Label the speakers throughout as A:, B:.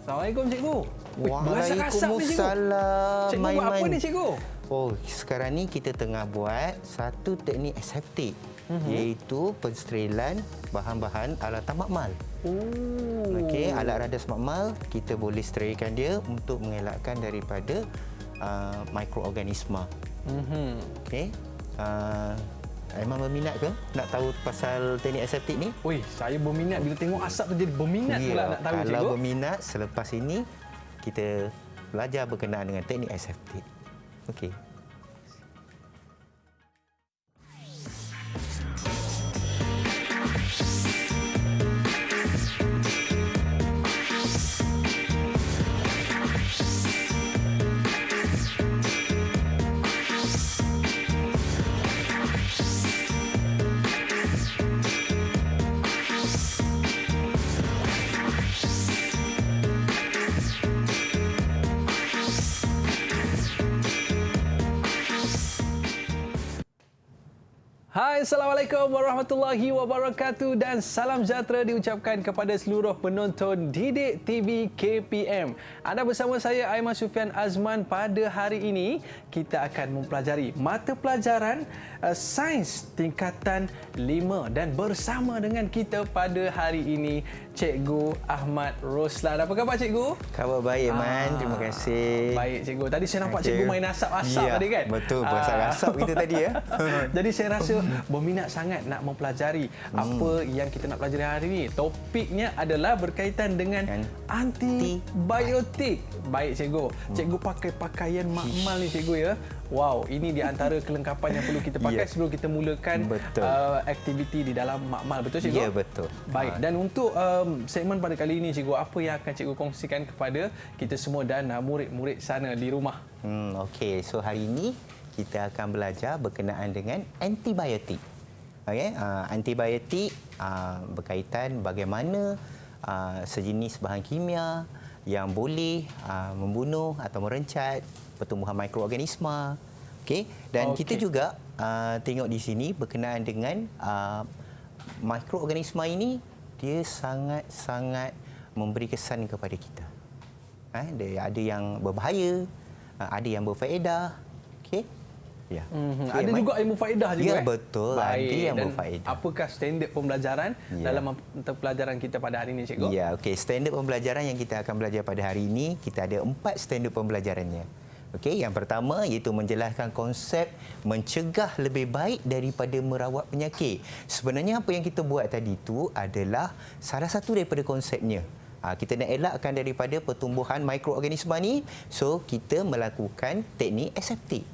A: Assalamualaikum cikgu. Berasap-asap ni cikgu.
B: Waalaikumsalam.
A: Cikgu buat apa ni cikgu?
B: Oh, sekarang ni kita tengah buat satu teknik aseptik, iaitu pensterilan bahan-bahan alatan makmal. Okey, alat radas makmal kita boleh sterilkan dia untuk mengelakkan daripada mikroorganisma. Okey. Aiman berminat ke nak tahu pasal teknik aseptik ni?
A: Oi, saya berminat bila tengok asap tu jadi berminat pula nak tahu cikgu.
B: Kalau berminat, selepas ini kita belajar berkenaan dengan teknik aseptik. Okey.
A: Hai, Assalamualaikum warahmatullahi wabarakatuh dan salam sejahtera diucapkan kepada seluruh penonton Didik TV KPM. Anda bersama saya Aiman Sufian Azman. Pada hari ini kita akan mempelajari mata pelajaran Sains tingkatan 5 dan bersama dengan kita pada hari ini Cikgu Ahmad Roslan. Apa khabar cikgu?
B: Khabar baik, Man. Terima kasih.
A: Baik cikgu. Tadi saya nampak cikgu main asap-asap tadi kan?
B: Betul, berasap-asap kita tadi ya.
A: Jadi saya rasa berminat sangat nak mempelajari apa yang kita nak pelajari hari ini. Topiknya adalah berkaitan dengan antibiotik. Baik cikgu. Cikgu pakai pakaian makmal ni cikgu ya. Wow, ini di antara kelengkapan yang perlu kita pakai sebelum kita mulakan aktiviti di dalam makmal. Betul cikgu?
B: Ya, betul.
A: Baik, dan untuk segmen pada kali ini cikgu, apa yang akan cikgu kongsikan kepada kita semua dan murid-murid sana di rumah?
B: Okey, so hari ini kita akan belajar berkenaan dengan antibiotik. Okey, antibiotik berkaitan bagaimana sejenis bahan kimia yang boleh membunuh atau merencat pertumbuhan mikroorganisma. Okey, dan kita juga tengok di sini berkenaan dengan mikroorganisma ini, dia sangat-sangat memberi kesan kepada kita. Ada yang berbahaya, ada yang berfaedah. Okey. Ya.
A: Ada juga ilmu faedah juga.
B: Ya, betul.
A: Baik.
B: Ada yang
A: Dan
B: berfaedah.
A: apakah standard pembelajaran dalam mata pelajaran kita pada hari ini, cikgu?
B: Ya, okey. Standard pembelajaran yang kita akan belajar pada hari ini, kita ada 4 standard pembelajarannya. Okey, yang pertama iaitu menjelaskan konsep mencegah lebih baik daripada merawat penyakit. Sebenarnya apa yang kita buat tadi itu adalah salah satu daripada konsepnya. Kita nak elakkan daripada pertumbuhan mikroorganisma ni, so kita melakukan teknik aseptik.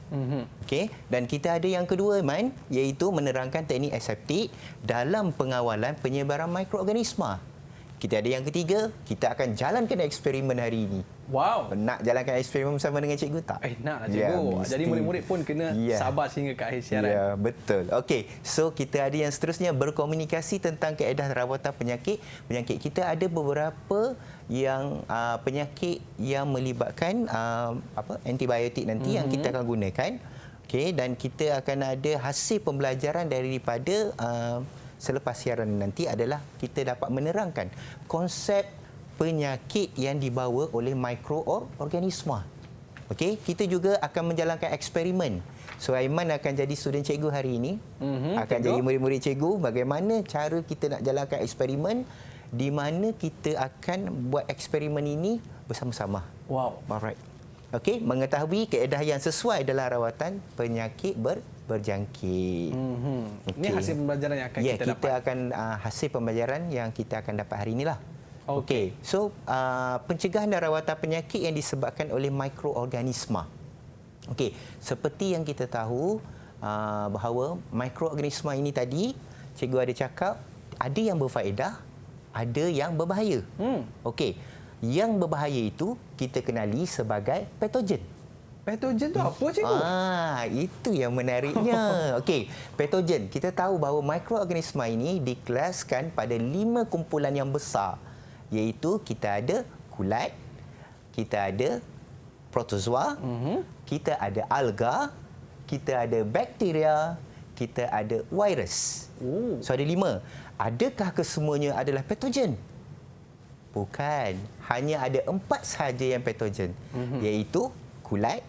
B: Okey, dan kita ada yang kedua, Man, iaitu menerangkan teknik aseptik dalam pengawalan penyebaran mikroorganisma. Kita ada yang ketiga, kita akan jalankan eksperimen hari ini.
A: Wow.
B: Nak jalankan eksperimen bersama dengan cikgu tak?
A: Naklah cikgu. Jadi murid-murid pun kena sabar sehingga ke akhir siaran.
B: Ya, betul. Okey, so kita ada yang seterusnya, berkomunikasi tentang kaedah rawatan penyakit. Kita ada beberapa yang penyakit yang melibatkan antibiotik nanti yang kita akan gunakan. Okey, dan kita akan ada hasil pembelajaran daripada selepas siaran nanti adalah kita dapat menerangkan konsep penyakit yang dibawa oleh mikroorganisma. Okey, kita juga akan menjalankan eksperimen. So Aiman akan jadi student cikgu hari ini. Akan jadi murid-murid cikgu, bagaimana cara kita nak jalankan eksperimen di mana kita akan buat eksperimen ini bersama-sama.
A: Wow.
B: Alright. Okey, mengetahui kaedah yang sesuai dalam rawatan penyakit berjangkit.
A: Ini hasil pembelajaran yang akan kita dapat.
B: Kita akan hasil pembelajaran yang kita akan dapat hari inilah. Okey. So, pencegahan dan rawatan penyakit yang disebabkan oleh mikroorganisma. Okey, seperti yang kita tahu bahawa mikroorganisma ini tadi, cikgu ada cakap, ada yang berfaedah, ada yang berbahaya. Okey, yang berbahaya itu kita kenali sebagai patogen.
A: Patogen tu apa cikgu?
B: Itu yang menariknya. Okey, patogen. Kita tahu bahawa mikroorganisma ini dikelaskan pada 5 kumpulan yang besar, iaitu kita ada kulat, kita ada protozoa, kita ada alga, kita ada bakteria, kita ada virus. So ada 5. Adakah kesemuanya adalah patogen? Bukan. Hanya ada 4 sahaja yang patogen. Iaitu kulat,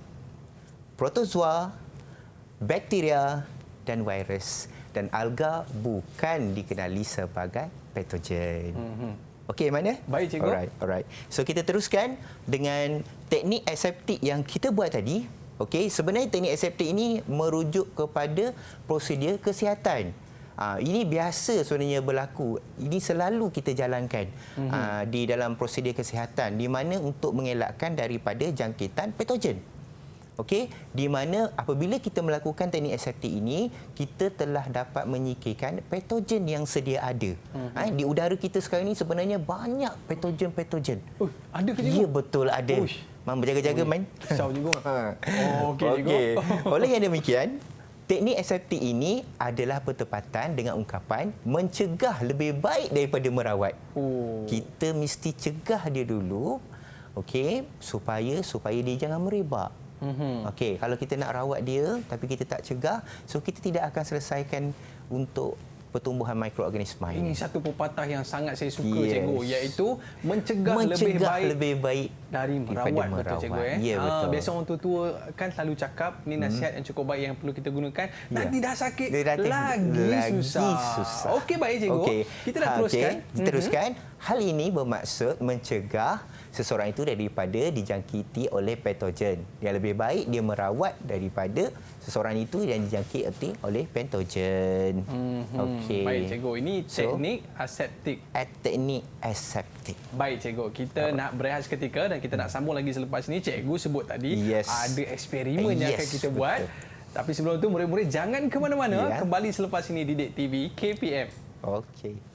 B: protozoa, bakteria dan virus. Dan alga bukan dikenali sebagai patogen. Okey, mana?
A: Baik, cikgu.
B: Alright. So kita teruskan dengan teknik aseptik yang kita buat tadi. Okey, sebenarnya teknik aseptik ini merujuk kepada prosedur kesihatan. Ini biasa sebenarnya berlaku. Ini selalu kita jalankan di dalam prosedur kesihatan di mana untuk mengelakkan daripada jangkitan patogen. Okey, di mana apabila kita melakukan teknik aseptik ini, kita telah dapat menyingkirkan patogen yang sedia ada. Di udara kita sekarang ini sebenarnya banyak patogen-patogen.
A: Ada ke cikgu?
B: Ya, betul ada. Man, berjaga-jaga, Man.
A: Risau cikgu. Okey, cikgu.
B: Okey. Oleh yang demikian, teknik aseptik ini adalah bertepatan dengan ungkapan mencegah lebih baik daripada merawat. Kita mesti cegah dia dulu, okey, supaya dia jangan merebak. Okey, kalau kita nak rawat dia tapi kita tak cegah, so kita tidak akan selesaikan untuk pertumbuhan mikroorganisma
A: Ini satu pepatah yang sangat saya suka,
B: Yes.
A: cikgu, iaitu mencegah lebih baik
B: daripada
A: dari merawat. Betul, cikgu.
B: Ya, betul.
A: Biasa orang tua-tua kan selalu cakap ni nasihat yang cukup baik yang perlu kita gunakan. Nanti dah sakit lagi susah. Okey, baik, cikgu.
B: Okey.
A: Kita dah teruskan.
B: Kita teruskan. Hal ini bermaksud mencegah seseorang itu daripada dijangkiti oleh patogen. Dia lebih baik dia merawat daripada seseorang itu yang dijangkiti oleh patogen. Okey.
A: Baik, cikgu. Ini teknik aseptik.
B: Teknik aseptik.
A: Baik, cikgu. Kita nak berehat seketika dan kita nak sambung lagi selepas ini. Cikgu sebut tadi ada eksperimen yang akan kita buat. Tapi sebelum itu, murid-murid jangan ke mana-mana. Kembali selepas ini di Didik TV KPM.
B: Okey.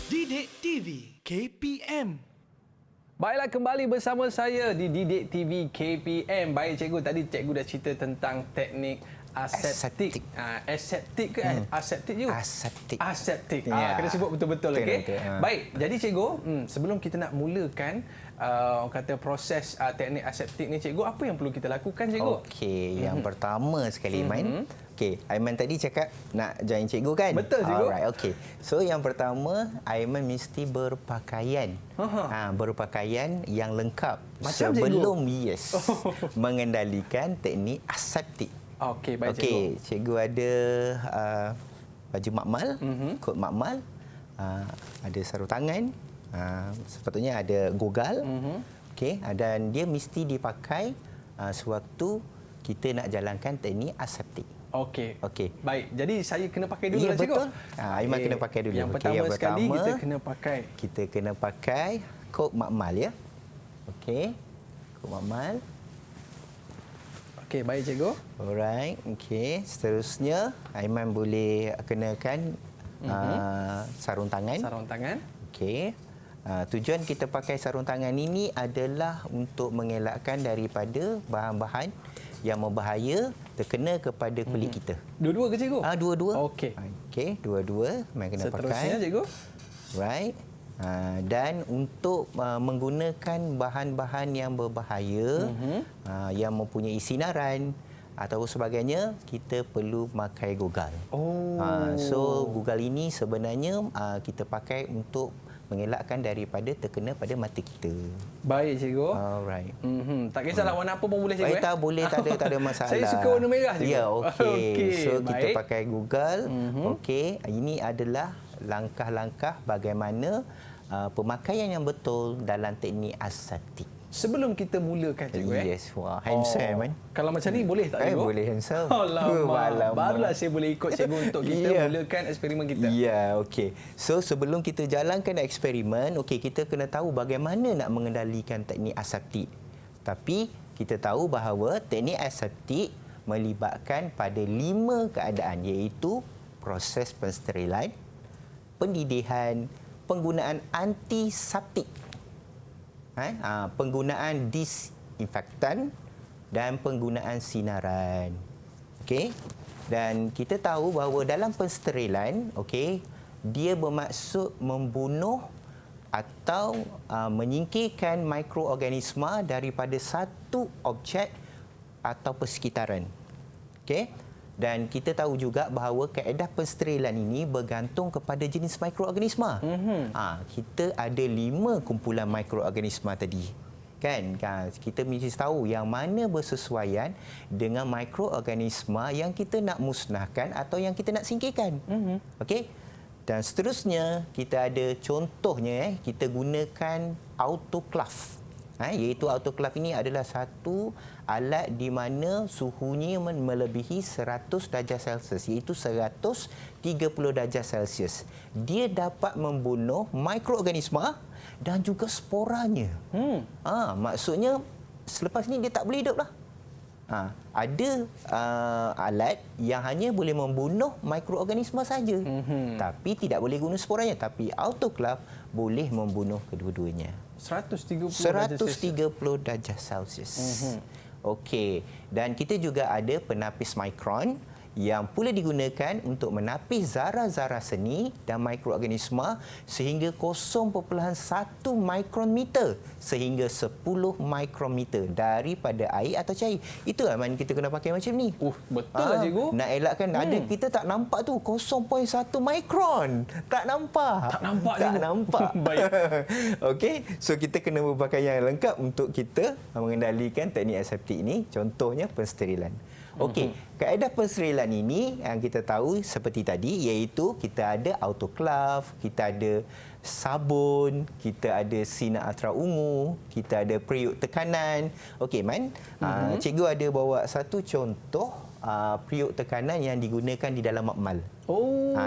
C: Didik TV KPM.
A: Baiklah, kembali bersama saya di Didik TV KPM. Baik, cikgu, tadi cikgu dah cerita tentang teknik aseptik. Aseptik ke? Aseptik juga? Aseptik. Kena sebut betul-betul. Okey. Baik, jadi cikgu, sebelum kita nak mulakan orang kata proses teknik aseptik ni, cikgu, apa yang perlu kita lakukan, cikgu?
B: Okey, yang pertama sekali, Aiman. Okey, Aiman tadi cakap nak join cikgu kan?
A: Betul, cikgu.
B: Alright, okey. So yang pertama, Aiman mesti berpakaian. Berpakaian yang lengkap
A: Macam
B: sebelum
A: cikgu?
B: mengendalikan teknik aseptik.
A: Okey, baik,
B: Okey, cikgu ada baju makmal, kod makmal, ada sarung tangan, sepatutnya ada gogal. Okey, dan dia mesti dipakai sewaktu kita nak jalankan teknik aseptik.
A: Okey.
B: Okey.
A: Baik, jadi saya kena pakai dulu
B: Ya,
A: lah, cikgu?
B: betul. Aiman kena pakai dulu.
A: Yang
B: Okey,
A: pertama
B: yang
A: sekali
B: pertama,
A: kita kena pakai
B: kod makmal, ya. Okey, kod makmal.
A: Okey, baik, cikgu.
B: Alright, okey. Seterusnya, Aiman boleh kenakan sarung tangan.
A: Sarung tangan.
B: Okey. Tujuan kita pakai sarung tangan ini adalah untuk mengelakkan daripada bahan-bahan yang berbahaya terkena kepada kulit kita.
A: Dua-dua ke, cikgu?
B: Dua-dua.
A: Okey.
B: Okey, dua-dua memang kena pakai.
A: Seterusnya, cikgu.
B: Right. Dan untuk menggunakan bahan-bahan yang berbahaya, yang mempunyai sinaran atau sebagainya, kita perlu pakai gogal. So gogal ini sebenarnya kita pakai untuk mengelakkan daripada terkena pada mata kita.
A: Baik, cikgu.
B: Alright.
A: Tak kisahlah warna apa pun boleh, cikgu.
B: Tak boleh, tak ada masalah.
A: Saya suka warna merah, cikgu.
B: Ya, okey. So kita
A: baik.
B: pakai gogal. Okey, ini adalah langkah-langkah bagaimana pemakaian yang betul dalam teknik aseptik.
A: Sebelum kita mulakan, cikgu.
B: Yes, wah, handsome kan?
A: Kalau macam ni boleh tak, cikgu?
B: Boleh handsome.
A: Alamak. Barulah saya boleh ikut cikgu untuk kita mulakan eksperimen kita.
B: Ya, okey. So sebelum kita jalankan eksperimen, okey, kita kena tahu bagaimana nak mengendalikan teknik aseptik. Tapi kita tahu bahawa teknik aseptik melibatkan pada 5 keadaan, iaitu proses pensterilan, pendidihan, penggunaan antiseptik, penggunaan disinfektan dan penggunaan sinaran. Okey. Dan kita tahu bahawa dalam pensterilan, okey, dia bermaksud membunuh atau menyingkirkan mikroorganisma daripada satu objek atau persekitaran. Okey. Dan kita tahu juga bahawa kaedah pensterilan ini bergantung kepada jenis mikroorganisma. Kita ada 5 kumpulan mikroorganisma tadi. Kan, kita mesti tahu yang mana bersesuaian dengan mikroorganisma yang kita nak musnahkan atau yang kita nak singkirkan. Okey. Dan seterusnya kita ada contohnya, kita gunakan autoclave. Iaitu autoclave ini adalah satu alat di mana suhunya melebihi 100 darjah Celsius, iaitu 130 darjah Celsius. Dia dapat membunuh mikroorganisma dan juga sporanya. Maksudnya selepas ni dia tak boleh hidup lah. Ada alat yang hanya boleh membunuh mikroorganisma saja, tapi tidak boleh guna sporanya. Tapi autoclave boleh membunuh kedua-duanya.
A: 130
B: darjah Celsius. Okey. Dan kita juga ada penapis mikron yang pula digunakan untuk menapis zarah-zarah seni dan mikroorganisma sehingga 0.1 mikrometer sehingga 10 mikrometer daripada air atau cair. Itu Aiman kita kena pakai macam ni.
A: Betul lah cikgu.
B: Nak elakkan ada kita tak nampak tu 0.1 mikron. Tak nampak.
A: Tak nampak
B: Tak
A: cikgu.
B: nampak.
A: Baik.
B: Okey, so kita kena berpakaian yang lengkap untuk kita mengendalikan teknik aseptik ini. Contohnya pensterilan. Okey, kaedah pensterilan ini yang kita tahu seperti tadi, iaitu kita ada autoclave, kita ada sabun, kita ada sinar ultraungu, kita ada periuk tekanan. Okey, Man, cikgu ada bawa satu contoh periuk tekanan yang digunakan di dalam makmal.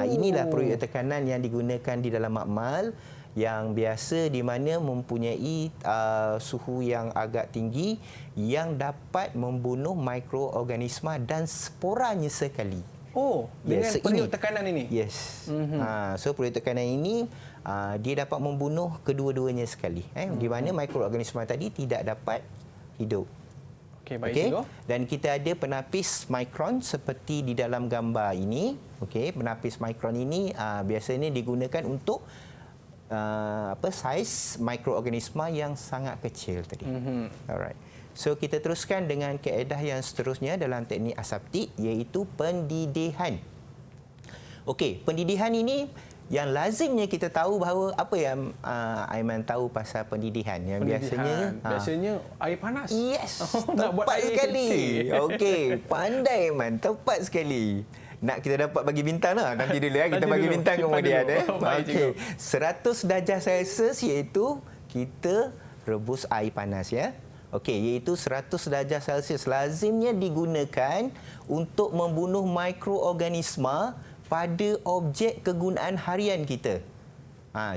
B: Inilah periuk tekanan yang digunakan di dalam makmal, yang biasa di mana mempunyai suhu yang agak tinggi yang dapat membunuh mikroorganisma dan sporanya sekali.
A: Dengan periuk tekanan ini?
B: Yes. So periuk tekanan ini dia dapat membunuh kedua-duanya sekali. Di mana mikroorganisma tadi tidak dapat hidup.
A: Okey, baik cikgu.
B: Dan kita ada penapis mikron seperti di dalam gambar ini. Okey, penapis mikron ini biasanya digunakan untuk saiz mikroorganisma yang sangat kecil tadi. Alright. So kita teruskan dengan kaedah yang seterusnya dalam teknik aseptik, iaitu pendidihan. Okey, pendidihan ini yang lazimnya kita tahu bahawa apa yang Aiman tahu pasal pendidihan yang
A: biasanya air panas.
B: Yes.
A: Nak buat
B: Tepat
A: air
B: sekali. Okey, pandai Aiman, tepat sekali. Nak kita dapat bagi bintang lah. Nanti dulu kita bagi
A: dulu.
B: bintang kemudian.
A: Okey.
B: 100 darjah Celsius iaitu kita rebus air panas ya. Okey, iaitu 100 darjah Celsius lazimnya digunakan untuk membunuh mikroorganisma pada objek kegunaan harian kita.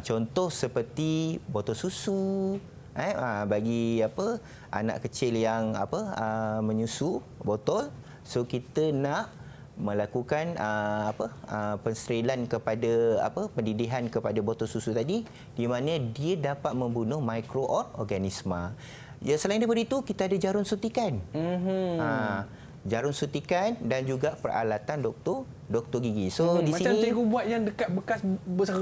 B: Contoh seperti botol susu, bagi anak kecil yang menyusu botol. So kita nak melakukan pensterilan kepada pendidihan kepada botol susu tadi, di mana dia dapat membunuh mikroorganisma. Ya, selain daripada itu kita ada jarum suntikan. Jarum suntikan dan juga peralatan doktor gigi. So di
A: macam
B: sini
A: cikgu buat yang dekat bekas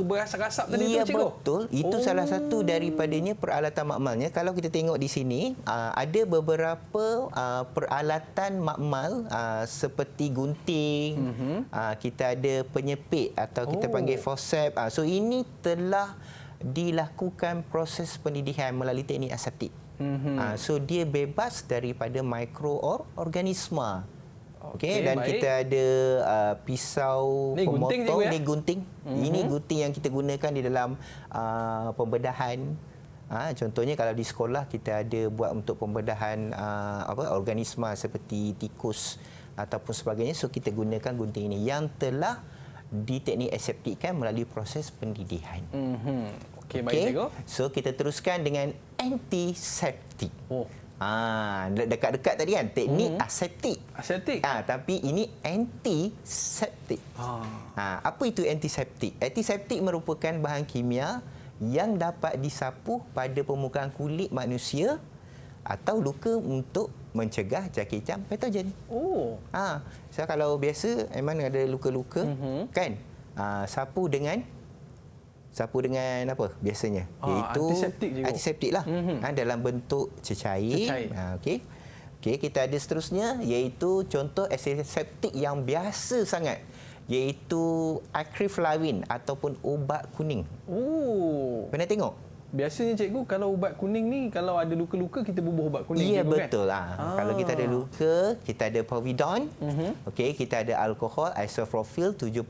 A: berasap tadi tu cikgu.
B: Betul. Itu salah satu daripadanya peralatan makmalnya. Kalau kita tengok di sini ada beberapa peralatan makmal seperti gunting, kita ada penyepit atau kita panggil forceps. So ini telah dilakukan proses pendidihan melalui teknik aseptik. So dia bebas daripada mikroorganisma. Okey, dan baik. Kita ada pisau
A: ni gunting
B: pemotong.
A: Ya?
B: Ini gunting. Ini gunting yang kita gunakan di dalam pembedahan. Contohnya kalau di sekolah kita ada buat untuk pembedahan organisma seperti tikus ataupun sebagainya. So kita gunakan gunting ini yang telah diteknik aseptikkan melalui proses pendidihan.
A: Okey, baik cikgu.
B: So kita teruskan dengan antiseptik. Dekat-dekat tadi kan teknik aseptik.
A: Aseptik.
B: Tapi ini antiseptik. Apa itu antiseptik? Antiseptik merupakan bahan kimia yang dapat disapu pada permukaan kulit manusia atau luka untuk mencegah jangkitan patogen. So kalau biasa memang ada luka-luka kan, sapu dengan apa biasanya? Iaitu antiseptik lah. Dalam bentuk cecair. Okey. Kita ada seterusnya iaitu contoh antiseptik yang biasa sangat iaitu acriflavin ataupun ubat kuning. Pernah tengok?
A: Biasanya cikgu kalau ubat kuning ni kalau ada luka-luka kita bubuh ubat kuning.
B: Ya,
A: cikgu,
B: betul
A: kan?
B: Kalau kita ada luka, kita ada povidone. Okey, kita ada alkohol isopropyl 70%.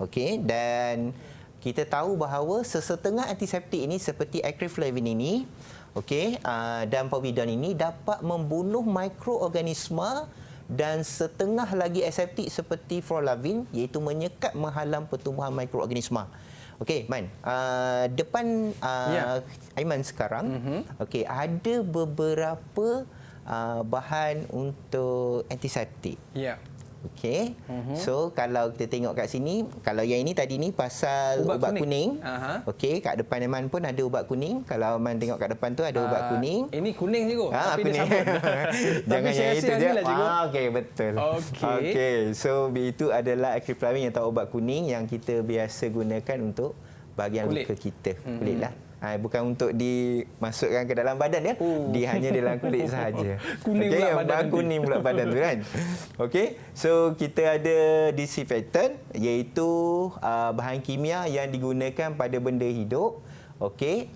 B: Okey, dan kita tahu bahawa sesetengah antiseptik ini seperti acriflavin ini, okey, dan povidone ini dapat membunuh mikroorganisma, dan setengah lagi aseptik seperti flulavin iaitu menyekat menghalang pertumbuhan mikroorganisma. Okey, Man. Depan Aiman sekarang, okey, ada beberapa bahan untuk antiseptik.
A: Ya.
B: Okey. So kalau kita tengok kat sini, kalau yang ini tadi ni pasal ubat kuning. Okey, kat depan Aiman pun ada ubat kuning. Kalau Aiman tengok kat depan tu ada ubat kuning.
A: Ini kuning cikgu, tapi
B: kuning.
A: dia sabun.
B: Jangan yang itu je. Okey, betul. Okey. So itu adalah acriflavin atau ubat kuning yang kita biasa gunakan untuk bahagian luka kita. Kulit lah. Bukan untuk dimasukkan ke dalam badan ya. Dia hanya dalam kulit sahaja.
A: Kuning pula badan.
B: Kuning pula badan tu kan. Okey. So kita ada disinfektan iaitu bahan kimia yang digunakan pada benda hidup. Okey.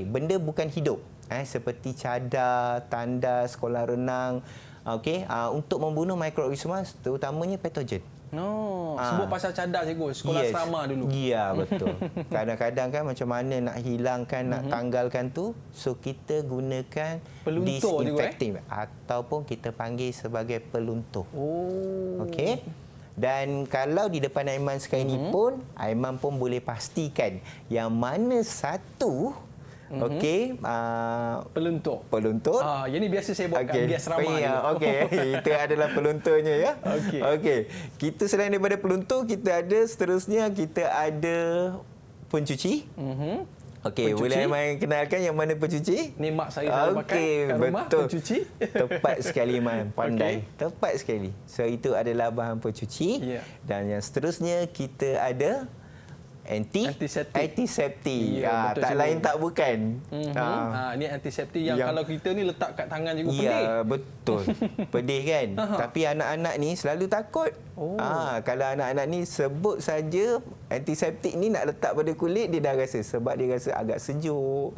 B: Benda bukan hidup. Seperti cadar, tandas, kolam renang. Okey. Untuk membunuh mikroorganisma terutamanya patogen.
A: Sebut pasal cadar cikgu, sekolah asrama dulu.
B: Ya, betul. Kadang-kadang kan macam mana nak hilangkan, nak tanggalkan tu, so kita gunakan
A: peluntur
B: disinfektan ataupun kita panggil sebagai peluntur. Okey. Dan kalau di depan Aiman sekarang ini pun, Aiman pun boleh pastikan yang mana satu okey,
A: peluntur. Yang ni biasa saya buat kat asrama.
B: Okey, itu adalah pelunturnya ya. Okey. Kita selain daripada peluntur, kita ada seterusnya kita ada pencuci. Okey, boleh Aiman kenalkan yang mana pencuci?
A: Ni mak saya selalu pakai kat rumah, pencuci.
B: Tepat sekali Man, pandai. Tepat sekali. So itu adalah bahan pencuci. Dan yang seterusnya kita ada antiseptik. Tak lain tak bukan.
A: Ni antiseptik yang kalau kita ni letak kat tangan juga pedih.
B: Ya, betul. Pedih kan? Tapi anak-anak ni selalu takut. Kalau anak-anak ni sebut saja antiseptik ni nak letak pada kulit, dia dah rasa sebab dia rasa agak sejuk.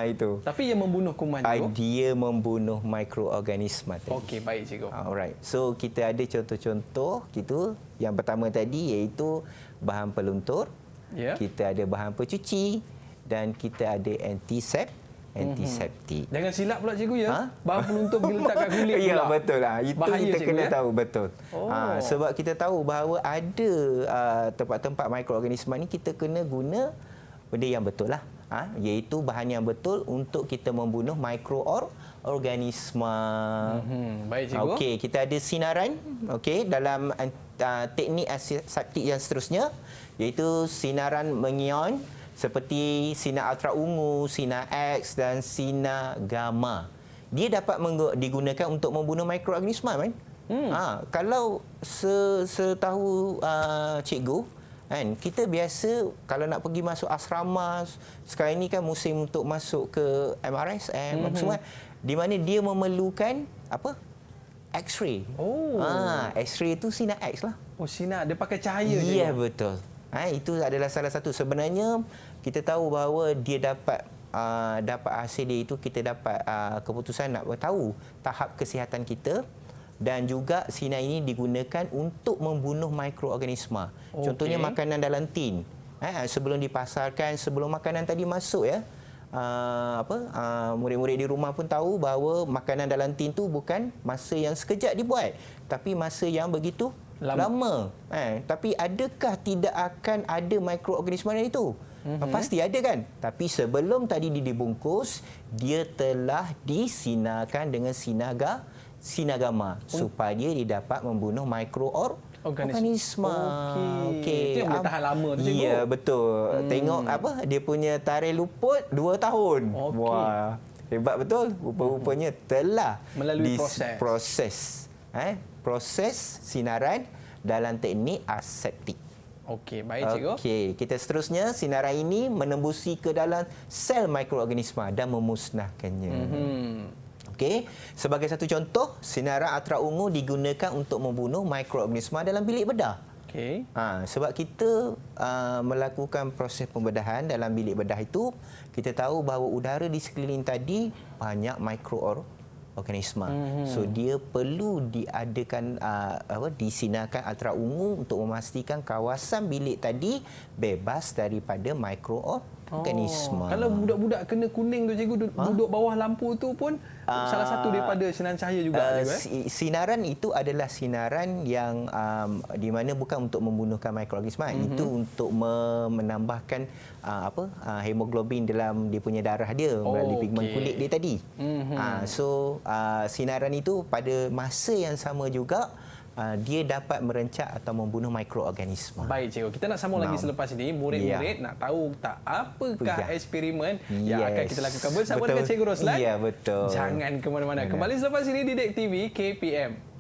B: Itu.
A: Tapi ia membunuh kuman juga.
B: Dia membunuh mikroorganisma tadi.
A: Okey, baik cikgu.
B: Alright. So kita ada contoh-contoh gitu. Yang pertama tadi iaitu bahan peluntur, kita ada bahan pencuci dan kita ada antiseptik.
A: Jangan silap pula cikgu ya. Bahan peluntur pergi letak kat kulit pula.
B: Ya, betul lah. Itu bahaya, kita kena tahu betul. Sebab kita tahu bahawa ada tempat-tempat mikroorganisma ni kita kena guna benda yang betul lah. Iaitu bahan yang betul untuk kita membunuh mikroorganisma.
A: Baik cikgu.
B: Okey, kita ada sinaran dalam teknik aseptik yang seterusnya iaitu sinaran mengion seperti sinar ultra ungu, sinar X dan sinar gamma. Dia dapat digunakan untuk membunuh mikroorganisma kan? Kalau setahu cikgu kan, kita biasa kalau nak pergi masuk asrama sekarang ini kan musim untuk masuk ke MRSM semua, di mana dia memerlukan apa? X-ray. X-ray itu sinar X lah.
A: Sinar dia pakai cahaya je.
B: Ya, betul. Itu adalah salah satu. Sebenarnya kita tahu bahawa dia dapat hasil dia itu, kita dapat keputusan nak tahu tahap kesihatan kita, dan juga sinar ini digunakan untuk membunuh mikroorganisma. Contohnya makanan dalam tin. Sebelum dipasarkan, sebelum makanan tadi masuk ya. Murid-murid di rumah pun tahu bahawa makanan dalam tin tu bukan masa yang sekejap dibuat, tapi masa yang begitu lama. Tapi adakah tidak akan ada mikroorganisma itu? Pasti ada kan? Tapi sebelum tadi dibungkus, dia telah disinarkan dengan sinar gamma supaya dia dapat membunuh mikroorganisma.
A: Okey. Itu yang boleh tahan lama tu, cikgu.
B: Ya, betul. Tengok apa? Dia punya tarikh luput 2 tahun.
A: Okey.
B: Wah, hebat betul. Rupa-rupanya telah
A: Melalui
B: proses sinaran dalam teknik aseptik.
A: Okey, baik cikgu.
B: Okey, kita seterusnya sinaran ini menembusi ke dalam sel mikroorganisma dan memusnahkannya. Okey, sebagai satu contoh, sinaran ultra ungu digunakan untuk membunuh mikroorganisma dalam bilik bedah.
A: Okey.
B: Sebab kita melakukan proses pembedahan dalam bilik bedah itu, kita tahu bahawa udara di sekeliling tadi banyak mikroorganisma. So dia perlu diadakan disinarkan ultra ungu untuk memastikan kawasan bilik tadi bebas daripada mikroorganisma.
A: Kalau budak-budak kena kuning tu cikgu duduk bawah lampu tu pun salah satu daripada sinaran cahaya juga cikgu.
B: Sinaran itu adalah sinaran yang di mana bukan untuk membunuhkan mikroorganisma, itu untuk menambahkan hemoglobin dalam dia punya darah dia melalui pigmen kulit dia tadi. So sinaran itu pada masa yang sama juga dia dapat merencak atau membunuh mikroorganisma.
A: Baik cikgu, kita nak sambung lagi selepas ini. Murid-murid nak tahu tak apakah eksperimen yang akan kita lakukan bersama dengan Cikgu Roslan?
B: Ya, betul.
A: Jangan ke mana-mana. Kembali selepas ini di Didik TV KPM.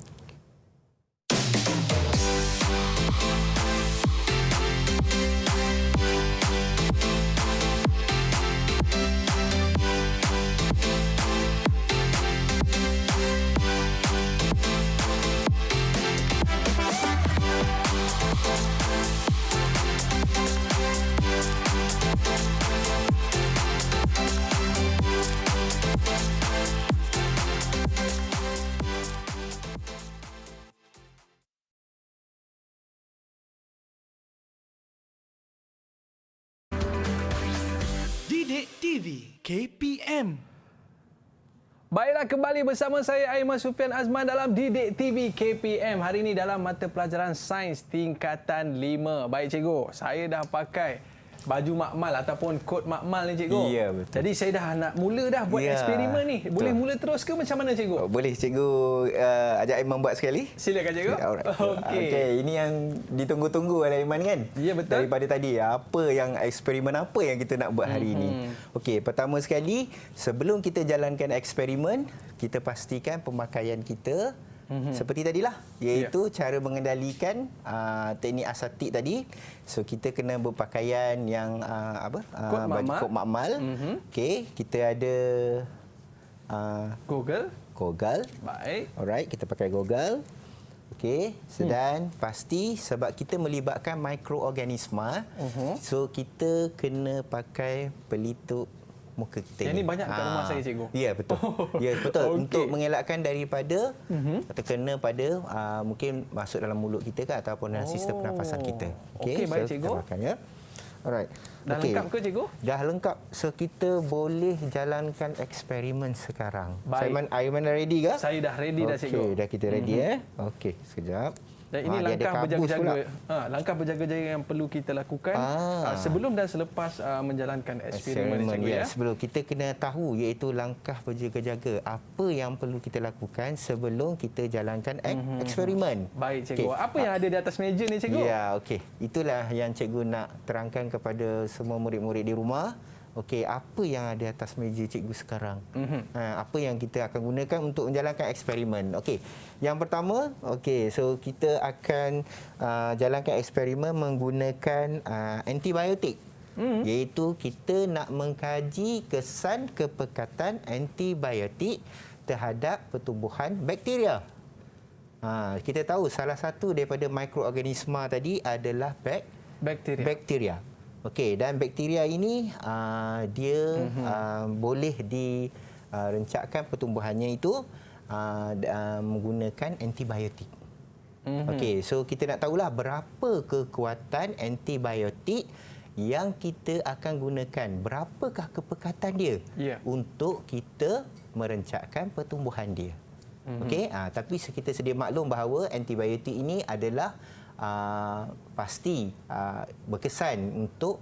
C: Didik TV KPM.
A: Baiklah, kembali bersama saya Aiman Sufian Azman dalam Didik TV KPM. Hari ini dalam mata pelajaran sains tingkatan 5. Baik cikgu, saya dah pakai baju makmal ataupun kod makmal ni cikgu.
B: Ya, betul.
A: Jadi saya dah nak mula dah buat eksperimen ni. Boleh mula terus ke macam mana cikgu?
B: Boleh cikgu ajak Aiman buat sekali.
A: Silakan cikgu.
B: Okey, ini yang ditunggu-tunggu oleh Aiman kan?
A: Ya, betul.
B: Daripada tadi, eksperimen apa yang kita nak buat hari ini? Okey, pertama sekali, sebelum kita jalankan eksperimen, kita pastikan pemakaian kita seperti tadilah, iaitu cara mengendalikan teknik aseptik tadi. So kita kena berpakaian yang kod makmal. Okey, kita ada goggle.
A: Baik.
B: Alright, kita pakai goggle. Okey, dan pasti sebab kita melibatkan mikroorganisma, so kita kena pakai pelitup muka kita.
A: Yang ni banyak kat rumah saya cikgu.
B: Ya, betul. Ya, betul. Untuk mengelakkan daripada terkena pada mungkin masuk dalam mulut kita ke ataupun dalam sistem pernafasan kita.
A: Okey, baik cikgu.
B: Ya. Alright.
A: Dah lengkap ke cikgu?
B: Dah lengkap. So kita boleh jalankan eksperimen sekarang.
A: Baik.
B: Aiman dah ready ke?
A: Saya dah ready dah cikgu.
B: Okey, dah kita ready Okey, sekejap.
A: Dan ini langkah berjaga-jaga yang perlu kita lakukan sebelum dan selepas menjalankan eksperimen cikgu ya.
B: Sebelum kita kena tahu iaitu langkah berjaga-jaga apa yang perlu kita lakukan sebelum kita jalankan eksperimen.
A: Baik cikgu. Apa yang ada di atas meja ni cikgu?
B: Ya, okey. Itulah yang cikgu nak terangkan kepada semua murid-murid di rumah. Okey, apa yang ada atas meja cikgu sekarang? Apa yang kita akan gunakan untuk menjalankan eksperimen? Okey, yang pertama, so kita akan jalankan eksperimen menggunakan antibiotik. Iaitu kita nak mengkaji kesan kepekatan antibiotik terhadap pertumbuhan bakteria. Kita tahu salah satu daripada mikroorganisma tadi adalah bakteria. Okey, dan bakteria ini dia boleh direncakkan pertumbuhannya itu menggunakan antibiotik. Okey, so kita nak tahulah berapa kekuatan antibiotik yang kita akan gunakan. Berapakah kepekatan dia untuk kita merencakkan pertumbuhan dia. Okey, tapi kita sedia maklum bahawa antibiotik ini adalah pasti berkesan untuk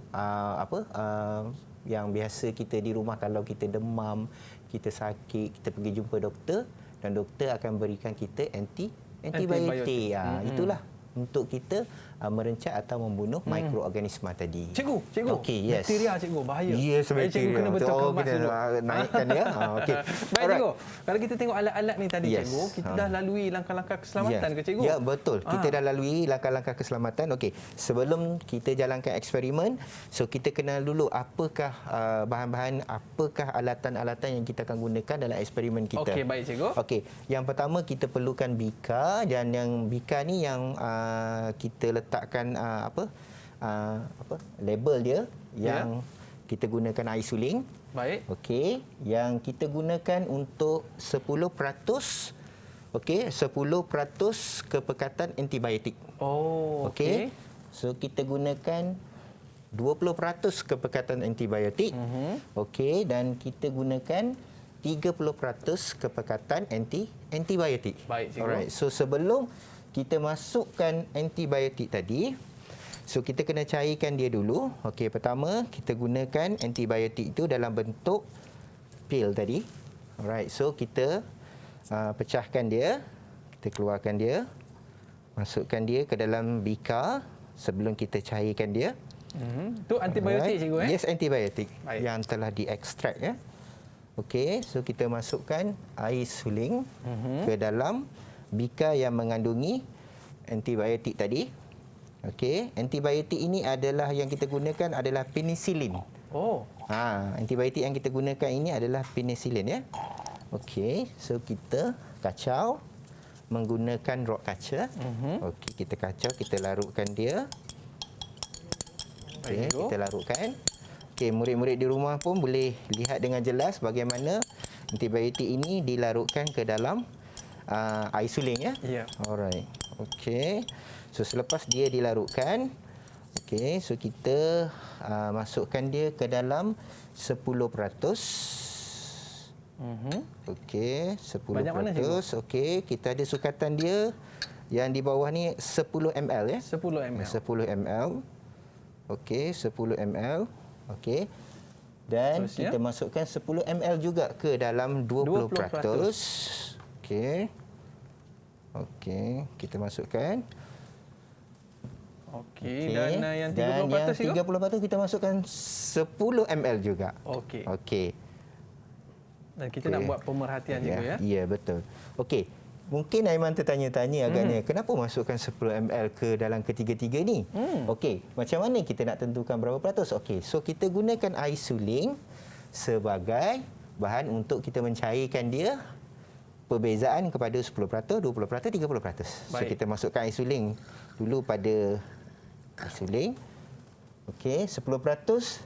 B: yang biasa kita di rumah kalau kita demam, kita sakit, kita pergi jumpa doktor dan doktor akan berikan kita antibiotik. Itulah untuk kita merencah atau membunuh mikroorganisma tadi.
A: Cikgu.
B: Okey, yes.
A: Bakteria cikgu bahaya.
B: Yes,
A: Cikgu
B: bakteria.
A: kena betul kemas dulu.
B: Naikkan dia. Okey.
A: Baik cikgu. Kalau kita tengok alat-alat ni tadi
B: Yes.
A: cikgu, kita dah lalui langkah-langkah keselamatan ke cikgu?
B: Ya, betul. Kita dah lalui langkah-langkah keselamatan. Okey, sebelum kita jalankan eksperimen, so kita kenal dulu apakah bahan-bahan, apakah alatan-alatan yang kita akan gunakan dalam eksperimen kita.
A: Okey, baik cikgu.
B: Okey, yang pertama kita perlukan bika, dan yang bika ni yang kita letakkan label dia yang kita gunakan air suling.
A: Baik.
B: Okey, yang kita gunakan untuk 10% okey, 10% kepekatan antibiotik.
A: Oh,
B: Okey. So kita gunakan 20% kepekatan antibiotik. Okey, dan kita gunakan 30% kepekatan antibiotik.
A: Baik, cikgu.
B: Alright. So sebelum kita masukkan antibiotik tadi, so kita kena cairkan dia dulu. Okey, pertama kita gunakan antibiotik itu dalam bentuk pil tadi. Alright. So kita pecahkan dia, kita keluarkan dia, masukkan dia ke dalam bika sebelum kita cairkan dia.
A: Itu antibiotik cikgu
B: Yes, antibiotik
A: Baik.
B: yang telah diekstrak ya. Okey, so kita masukkan air suling ke dalam bika yang mengandungi antibiotik tadi. Okey, antibiotik ini adalah yang kita gunakan adalah penicillin.
A: Oh.
B: Antibiotik yang kita gunakan ini adalah penicillin ya. Okey, so kita kacau menggunakan rok kaca. Okey, kita kacau, kita larutkan dia. Okey, kita larutkan. Okey, murid-murid di rumah pun boleh lihat dengan jelas bagaimana antibiotik ini dilarutkan ke dalam air suling ya.
A: Ya.
B: Alright. Okey. So selepas dia dilarutkan, okey, so kita masukkan dia ke dalam 10%. Okey, 10%.
A: Banyak mana, cikgu?
B: Okey, kita ada sukatan dia yang di bawah ni 10 ml ya.
A: 10 ml.
B: 10 ml. Okey, 10 ml. Okey. Dan
A: Terusnya?
B: kita masukkan 10 ml juga ke dalam 20%. Okey. Okey, kita masukkan.
A: Okey, dan yang 30%
B: dan yang
A: cikgu?
B: 30% kita masukkan 10 ml juga.
A: Okey.
B: Okey.
A: Dan kita nak buat pemerhatian cikgu ya.
B: Ya, betul. Okey. Mungkin Aiman tertanya-tanya agaknya, kenapa masukkan 10 ml ke dalam ketiga-tiga ni? Okey, macam mana kita nak tentukan berapa peratus? Okey, so kita gunakan air suling sebagai bahan untuk kita mencairkan dia, perbezaan kepada 10%, 20%, 30%. So
A: Baik.
B: kita masukkan air suling dulu pada air suling. Okey, 10%.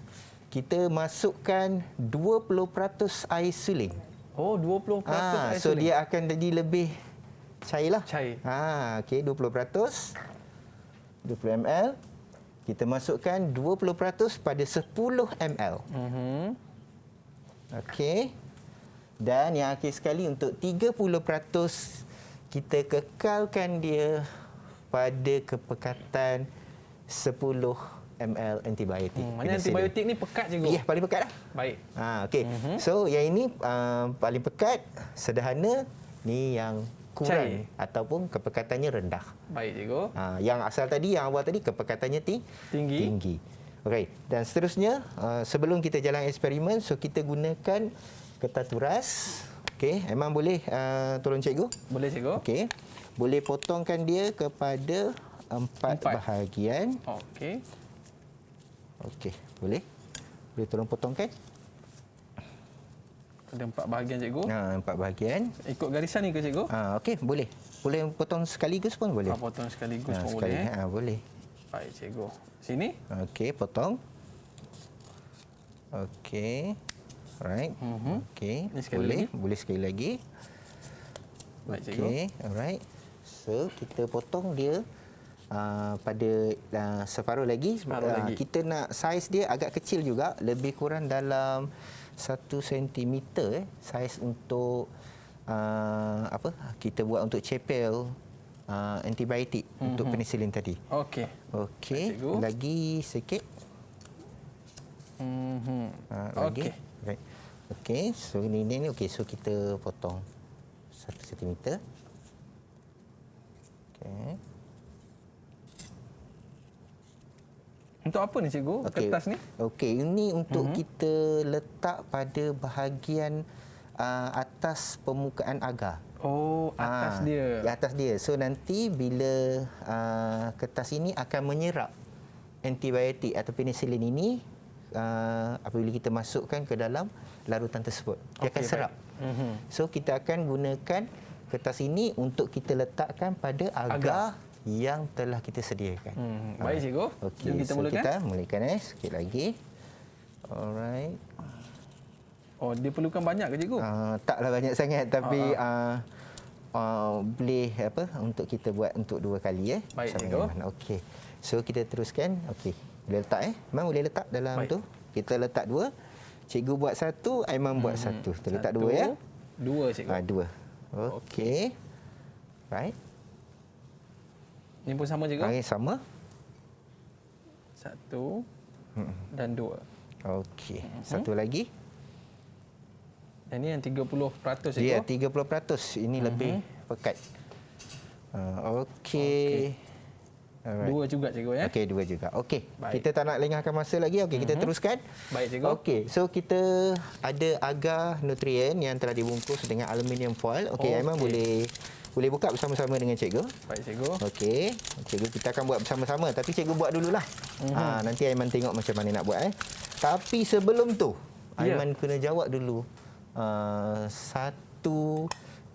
B: Kita masukkan 20% air suling.
A: Oh, 20% air
B: So
A: suling.
B: dia akan jadi lebih cairlah.
A: Cair.
B: Okey, 20%. 20 ml. Kita masukkan 20% pada 10 ml. Okey. Dan yang akhir sekali untuk 30% kita kekalkan dia pada kepekatan 10 ml antibiotik.
A: Mana antibiotik ni pekat cikgu?
B: Ya, paling pekat dah.
A: Baik.
B: Okey. So yang ini paling pekat, sederhana, ni yang kurang
A: Cair.
B: ataupun kepekatannya rendah.
A: Baik cikgu.
B: Yang asal tadi, yang awal tadi kepekatannya tinggi. Okey. Dan seterusnya, sebelum kita jalan eksperimen, so kita gunakan kertas turas. Okey, Aiman boleh tolong cikgu?
A: Boleh cikgu?
B: Okey. Boleh potongkan dia kepada 4 bahagian.
A: Okey.
B: Okey, boleh? Boleh tolong potongkan?
A: Ada 4 bahagian cikgu.
B: 4 bahagian.
A: Ikut garisan ni ke cikgu?
B: Okey, boleh. Boleh potong sekaligus pun boleh.
A: Potong sekaligus pun
B: sekali.
A: boleh.
B: Boleh.
A: Baik cikgu. Sini.
B: Okey, potong. Okey. Alright. Okey.
A: Ni sekali
B: Boleh.
A: lagi.
B: Boleh sekali lagi.
A: Baik cikgu.
B: Okey, alright. So, kita potong dia pada separuh lagi.
A: Separuh lagi.
B: Kita nak saiz dia agak kecil juga, lebih kurang dalam 1 cm saiz untuk kita buat untuk cepel antibiotik untuk penicillin tadi.
A: Okey.
B: Okey,
A: Cikgu.
B: lagi sikit. Lagi.
A: Okey.
B: Right. Okey, so ini okey, so kita potong 1 sentimeter. Okey.
A: Untuk apa ni cikgu? Kertas ni?
B: Okey, ini untuk kita letak pada bahagian atas permukaan agar.
A: Oh, atas dia.
B: Di atas dia. So nanti bila kertas ini akan menyerap antibiotik atau penicillin ini apabila kita masukkan ke dalam larutan tersebut. Dia akan serap. So kita akan gunakan kertas ini untuk kita letakkan pada agar yang telah kita sediakan.
A: Baik cikgu.
B: Okey,
A: Jom kita
B: so
A: mulakan.
B: kita mulakan sikit lagi. Alright.
A: Oh, dia perlukan banyak ke cikgu?
B: Taklah banyak sangat tapi boleh untuk kita buat untuk 2 kali
A: Baik,
B: Sampai
A: cikgu.
B: mana. Okey. So kita teruskan. Okey. Boleh letak Memang boleh letak dalam
A: Baik.
B: tu. Kita letak 2. Cikgu buat 1, Aiman buat 1. Kita letak 2 ya.
A: 2 cikgu.
B: 2. Okey. Right.
A: Ini pun sama cikgu?
B: Okey, sama.
A: 1 dan 2.
B: Okey. Satu lagi.
A: Yang ni yang 30% cikgu.
B: Ya, 30%. Ini lebih pekat. Okey. Alright.
A: 2 juga cikgu ya.
B: Okey, 2 juga. Okey.
A: Baik.
B: Kita tak nak lengahkan masa lagi. Okey, kita teruskan.
A: Baik cikgu.
B: Okey, so kita ada agar nutrien yang telah dibungkus dengan aluminium foil. Okey, Aiman boleh buka bersama-sama dengan cikgu.
A: Baik cikgu.
B: Okey, cikgu kita akan buat bersama-sama tapi cikgu buat dululah. Nanti Aiman tengok macam mana nak buat Tapi sebelum tu, Aiman kena jawab dulu satu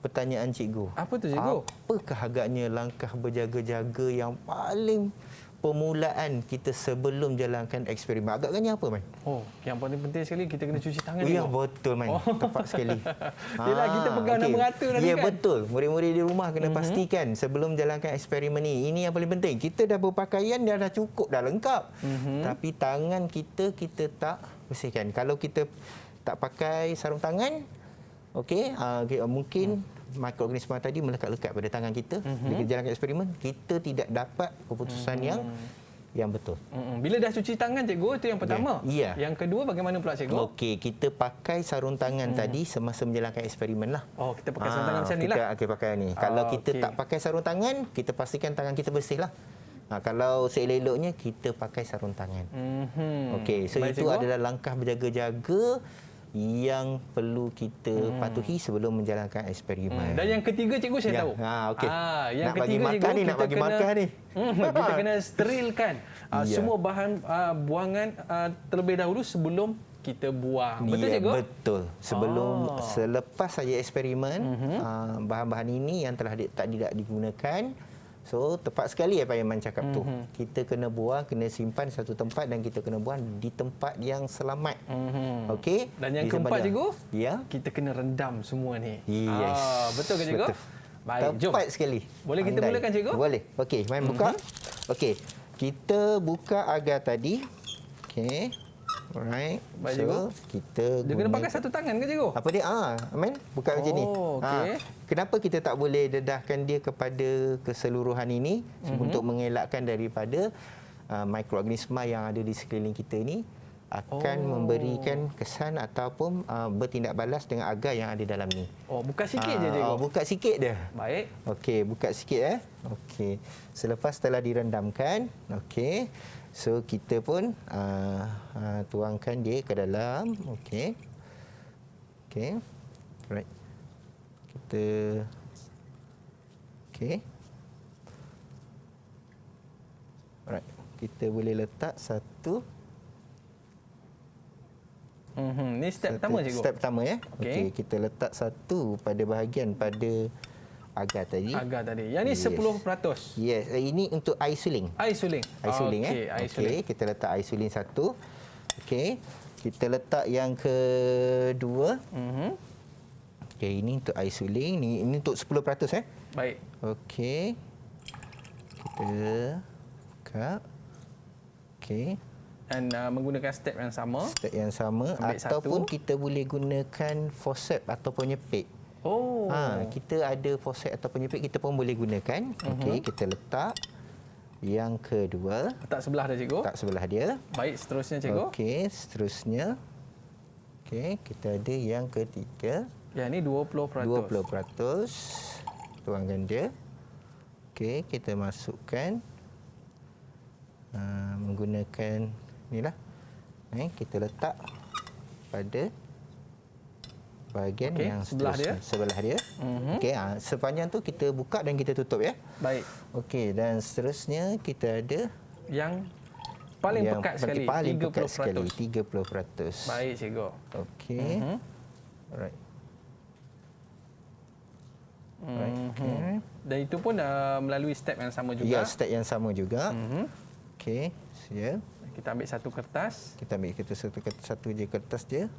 B: pertanyaan cikgu.
A: Apa tu cikgu?
B: Apakah agaknya langkah berjaga-jaga yang paling permulaan kita sebelum jalankan eksperimen? Agaknya apa, Man?
A: Oh, yang paling penting sekali kita kena cuci tangan
B: Ya,
A: cikgu.
B: betul, Man. Tepat sekali.
A: Yelah, kita pegang dan merata tadi
B: Ya,
A: kan?
B: betul. Murid-murid di rumah kena pastikan sebelum jalankan eksperimen ni. Ini yang paling penting. Kita dah berpakaian, dah cukup, dah lengkap. Tapi tangan kita tak bersihkan. Kalau kita tak pakai sarung tangan, mungkin mikroorganisma tadi melekat-lekat pada tangan kita. Bila kita jalankan eksperimen, kita tidak dapat keputusan yang betul.
A: Bila dah cuci tangan cikgu, itu yang pertama.
B: Ya.
A: Yang kedua bagaimana pula cikgu?
B: Okey, kita pakai sarung tangan tadi semasa menjalankan eksperimen lah.
A: Oh, kita pakai sarung tangan macam ni lah.
B: Kita pakai ni. Kalau kita tak pakai sarung tangan, kita pastikan tangan kita bersih lah. Kalau seelok-eloknya, kita pakai sarung tangan. Okey, so
A: Baik,
B: itu
A: cikgu.
B: adalah langkah berjaga-jaga yang perlu kita patuhi sebelum menjalankan eksperimen.
A: Dan yang ketiga cikgu saya tahu.
B: Okey.
A: Yang
B: Nak bagi
A: ketiga
B: makan
A: cikgu,
B: ni, nak
A: kita
B: bagi
A: kena-
B: makan ni.
A: Kita kena sterilkan
B: Ya.
A: semua bahan buangan terlebih dahulu sebelum kita buang. Betul
B: Ya,
A: cikgu?
B: betul. Selepas saja eksperimen, bahan-bahan ini yang telah tidak digunakan. So, tepat sekali apa yang Man cakap tu. Kita kena buang, kena simpan di satu tempat dan kita kena buang di tempat yang selamat. Okey?
A: Dan yang
B: Disimpan
A: keempat
B: di-
A: cikgu,
B: Ya.
A: kita kena rendam semua ni.
B: Yes.
A: Betul ke cikgu?
B: Betul.
A: Baik, jom.
B: Tepat sekali.
A: Boleh kita
B: Pandai.
A: mulakan, cikgu?
B: Boleh. Okey, main buka. Okey. Kita buka agar tadi. Okey. Alright.
A: Baik,
B: So,
A: cikgu.
B: kita
A: Dia kena pakai satu tangan ke cikgu?
B: apa dia? Amin. Buka macam ni.
A: okey.
B: Kenapa kita tak boleh dedahkan dia kepada keseluruhan ini untuk mengelakkan daripada mikroorganisma yang ada di sekeliling kita ini akan memberikan kesan ataupun bertindak balas dengan agar yang ada dalam ni.
A: Oh, buka sikit je cikgu.
B: Buka sikit dia.
A: Baik.
B: Okey, buka sikit Okey. Selepas telah direndamkan, okey. So kita pun tuangkan dia ke dalam. Okey. Okey. Right. Kita okey. Right. Kita boleh letak satu.
A: Ni step pertama cikgu.
B: Step pertama ya.
A: Okey.
B: Okey, kita letak satu pada bahagian pada agar tadi.
A: Agar tadi. Yang ni
B: Yes.
A: 10%.
B: Yes, ini untuk air suling.
A: Air suling.
B: Air suling
A: Okey, air
B: Okey,
A: suling.
B: kita letak air suling satu. Okey. Kita letak yang kedua. Okey, ini untuk air suling. Ini untuk 10%
A: Baik.
B: Okey. Kita buka. Okey.
A: Dan menggunakan step yang sama.
B: Step yang sama
A: Ambil
B: ataupun
A: satu.
B: kita boleh gunakan forceps ataupun nyepit.
A: Oh.
B: Kita ada forceps atau penyepit kita pun boleh gunakan. Okey, kita letak. Yang kedua,
A: Letak sebelah dia, cikgu.
B: letak sebelah dia.
A: Baik, seterusnya, cikgu.
B: Okey, seterusnya. Okey, kita ada yang ketiga.
A: Yang ni 20%.
B: 20%. Tuangkan dia. Okey, kita masukkan menggunakan inilah. Kita letak pada bahagian yang
A: sebelah dia.
B: Sebelah dia. Okey, sepanjang tu kita buka dan kita tutup ya.
A: Baik.
B: Okey, dan seterusnya kita ada
A: Yang paling
B: yang
A: pekat sekali,
B: paling
A: 30%.
B: pekat sekali, 30%.
A: Baik, cikgu.
B: Okey. Alright. Okay.
A: Dan itu pun melalui step yang sama juga.
B: Ya, step yang sama juga. Okey, ya.
A: Kita ambil satu kertas.
B: Kita ambil satu je kertas je.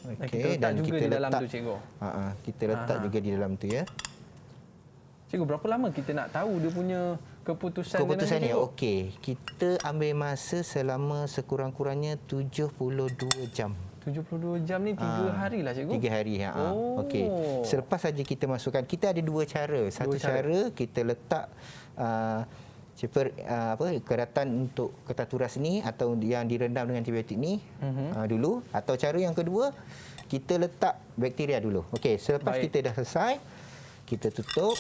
A: Dan kita letak juga di dalam tu, cikgu.
B: Kita letak juga di dalam tu ya.
A: Cikgu, berapa lama kita nak tahu dia punya keputusan
B: Keputusan
A: dia
B: ni,
A: nanti,
B: okey. Kita ambil masa selama sekurang-kurangnya 72 jam.
A: 72 jam ni 3 hari lah, cikgu.
B: 3 hari. Okey. Selepas saja kita masukkan, kita ada dua cara. Satu cara kita letak keratan untuk ketas turas ni atau yang direndam dengan antibiotik ni dulu, atau cara yang kedua kita letak bakteria dulu. Okey, selepas kita dah selesai, kita tutup.